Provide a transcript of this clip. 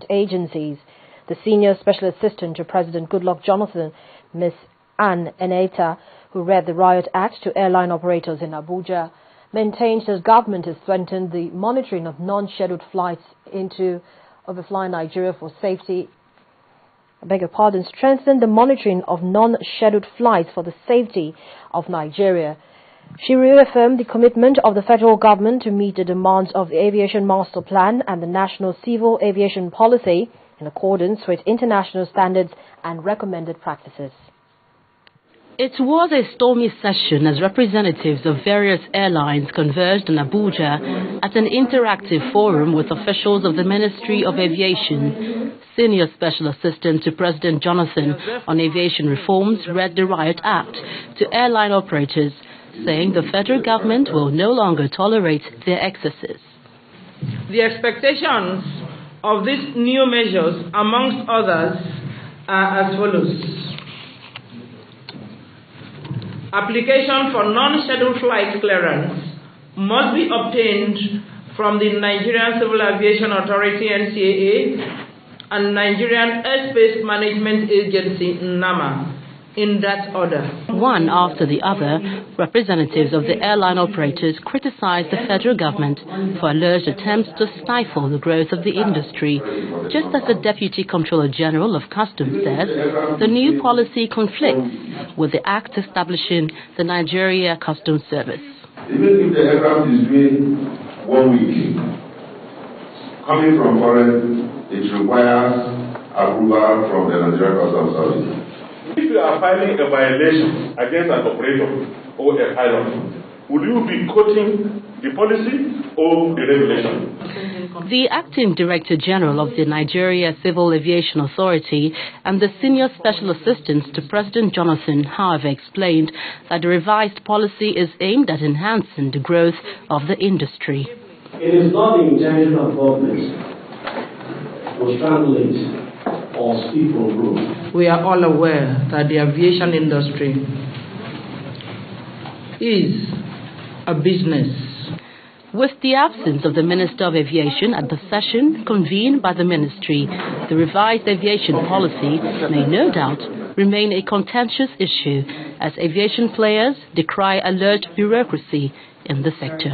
agencies. The senior special assistant to President Goodluck Jonathan, Ms. Ann Eneta, who read the Riot Act to airline operators in Abuja, maintained that government has strengthened the monitoring of non-scheduled flights into overflying Nigeria for safety. Strengthen the monitoring of non-scheduled flights for the safety of Nigeria. She reaffirmed the commitment of the federal government to meet the demands of the Aviation Master Plan and the National Civil Aviation Policy in accordance with international standards and recommended practices. It was a stormy session as representatives of various airlines converged in Abuja at an interactive forum with officials of the Ministry of Aviation. Senior Special Assistant to President Jonathan on aviation reforms read the Riot Act to airline operators, saying the federal government will no longer tolerate their excesses. The expectations of these new measures, amongst others, are as follows. Application for non-scheduled flight clearance must be obtained from the Nigerian Civil Aviation Authority (NCAA) and Nigerian Airspace Management Agency (NAMA) in that order. One after the other, representatives of the airline operators criticized the federal government for alleged attempts to stifle the growth of the industry. Just as the Deputy Comptroller General of Customs says, the new policy conflicts with the act establishing the Nigeria Customs Service. Even if the aircraft is doing 1 week, coming from foreign, it requires approval from the Nigeria Customs Service. If you are filing a violation against an operator or a pilot, will you be quoting the policy or the regulation? The Acting Director General of the Nigeria Civil Aviation Authority and the Senior Special Assistant to President Jonathan, however, explained that the revised policy is aimed at enhancing the growth of the industry. It is not the intention of government to strangulate or speak for growth. We are all aware that the aviation industry is a business. With the absence of the Minister of Aviation at the session convened by the ministry, the revised aviation policy may no doubt remain a contentious issue as aviation players decry alleged bureaucracy in the sector.